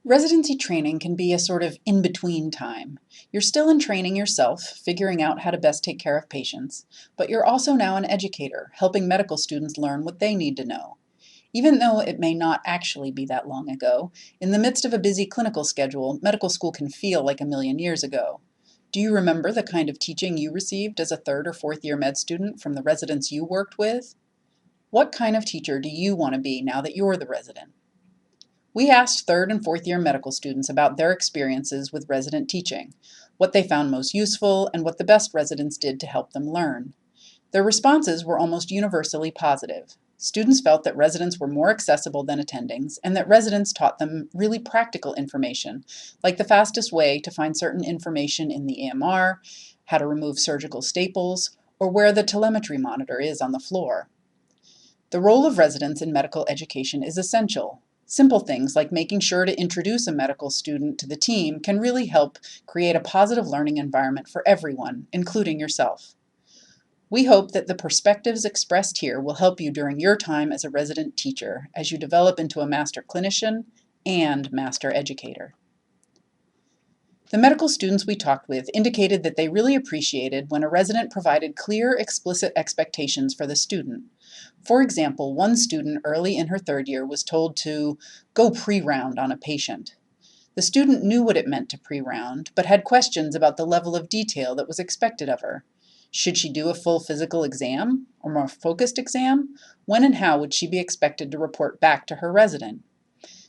Residency training can be a sort of in-between time. You're still in training yourself, figuring out how to best take care of patients, but you're also now an educator, helping medical students learn what they need to know. Even though it may not actually be that long ago, in the midst of a busy clinical schedule, medical school can feel like a million years ago. Do you remember the kind of teaching you received as a third or fourth year med student from the residents you worked with? What kind of teacher do you want to be now that you're the resident? We asked third and fourth year medical students about their experiences with resident teaching, what they found most useful, and what the best residents did to help them learn. Their responses were almost universally positive. Students felt that residents were more accessible than attendings, and that residents taught them really practical information, like the fastest way to find certain information in the EMR, how to remove surgical staples, or where the telemetry monitor is on the floor. The role of residents in medical education is essential. Simple things like making sure to introduce a medical student to the team can really help create a positive learning environment for everyone, including yourself. We hope that the perspectives expressed here will help you during your time as a resident teacher as you develop into a master clinician and master educator. The medical students we talked with indicated that they really appreciated when a resident provided clear, explicit expectations for the student. For example, one student early in her third year was told to go pre-round on a patient. The student knew what it meant to pre-round, but had questions about the level of detail that was expected of her. Should she do a full physical exam or more focused exam? When and how would she be expected to report back to her resident?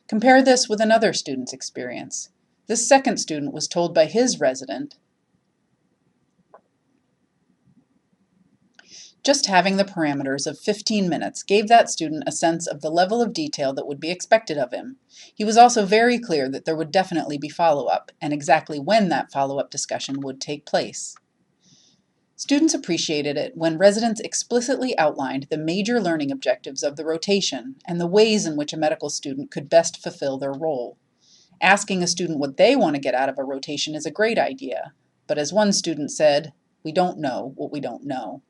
Compare this with another student's experience. This second student was told by his resident, just having the parameters of 15 minutes gave that student a sense of the level of detail that would be expected of him. He was also very clear that there would definitely be follow-up, and exactly when that follow-up discussion would take place. Students appreciated it when residents explicitly outlined the major learning objectives of the rotation and the ways in which a medical student could best fulfill their role. Asking a student what they want to get out of a rotation is a great idea, but as one student said, we don't know what we don't know.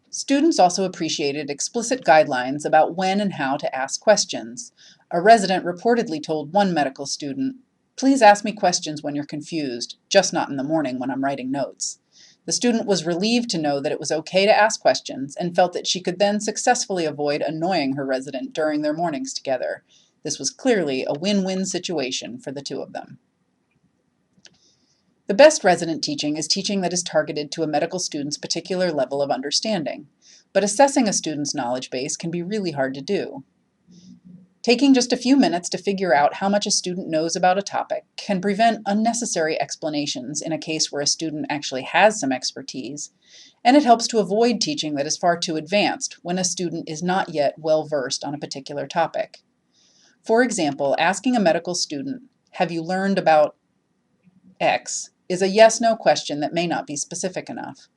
Students also appreciated explicit guidelines about when and how to ask questions. A resident reportedly told one medical student, "Please ask me questions when you're confused, just not in the morning when I'm writing notes." The student was relieved to know that it was okay to ask questions and felt that she could then successfully avoid annoying her resident during their mornings together. This was clearly a win-win situation for the two of them. The best resident teaching is teaching that is targeted to a medical student's particular level of understanding, but assessing a student's knowledge base can be really hard to do. Taking just a few minutes to figure out how much a student knows about a topic can prevent unnecessary explanations in a case where a student actually has some expertise, and it helps to avoid teaching that is far too advanced when a student is not yet well versed on a particular topic. For example, asking a medical student, "Have you learned about X?" is a yes-no question that may not be specific enough.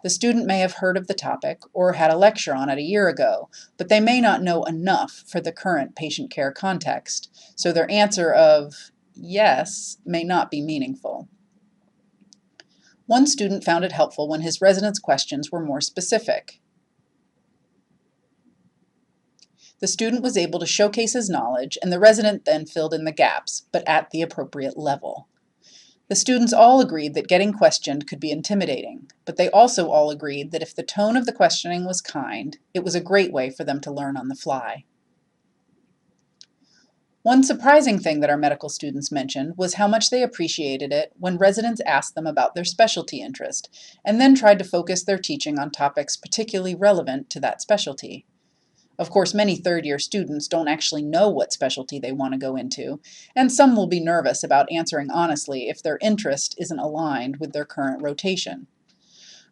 The student may have heard of the topic or had a lecture on it a year ago, but they may not know enough for the current patient care context, so their answer of yes may not be meaningful. One student found it helpful when his resident's questions were more specific. The student was able to showcase his knowledge, and the resident then filled in the gaps, but at the appropriate level. The students all agreed that getting questioned could be intimidating, but they also all agreed that if the tone of the questioning was kind, it was a great way for them to learn on the fly. One surprising thing that our medical students mentioned was how much they appreciated it when residents asked them about their specialty interest, and then tried to focus their teaching on topics particularly relevant to that specialty. Of course, many third-year students don't actually know what specialty they want to go into, and some will be nervous about answering honestly if their interest isn't aligned with their current rotation.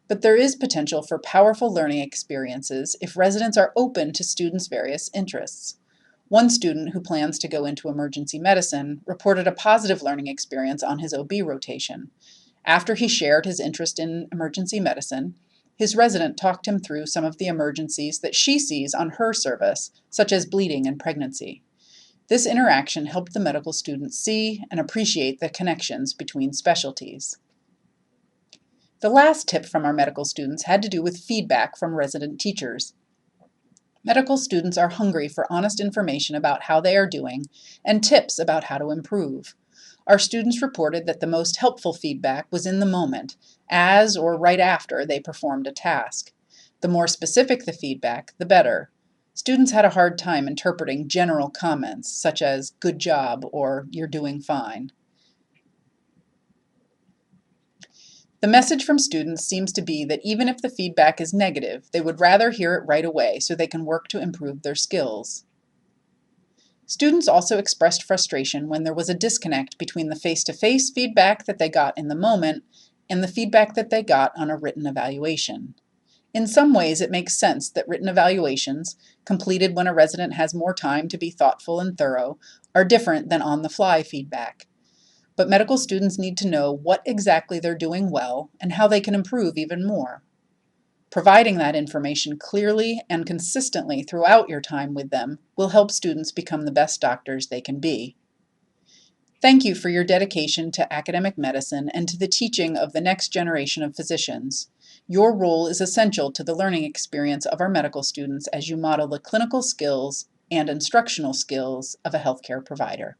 But there is potential for powerful learning experiences if residents are open to students' various interests. One student who plans to go into emergency medicine reported a positive learning experience on his OB rotation. After he shared his interest in emergency medicine, his resident talked him through some of the emergencies that she sees on her service, such as bleeding and pregnancy. This interaction helped the medical student see and appreciate the connections between specialties. The last tip from our medical students had to do with feedback from resident teachers. Medical students are hungry for honest information about how they are doing and tips about how to improve. Our students reported that the most helpful feedback was in the moment, as or right after they performed a task. The more specific the feedback, the better. Students had a hard time interpreting general comments such as "good job" or "you're doing fine." The message from students seems to be that even if the feedback is negative, they would rather hear it right away so they can work to improve their skills. Students also expressed frustration when there was a disconnect between the face-to-face feedback that they got in the moment and the feedback that they got on a written evaluation. In some ways, it makes sense that written evaluations, completed when a resident has more time to be thoughtful and thorough, are different than on-the-fly feedback. But medical students need to know what exactly they're doing well and how they can improve even more. Providing that information clearly and consistently throughout your time with them will help students become the best doctors they can be. Thank you for your dedication to academic medicine and to the teaching of the next generation of physicians. Your role is essential to the learning experience of our medical students as you model the clinical skills and instructional skills of a healthcare provider.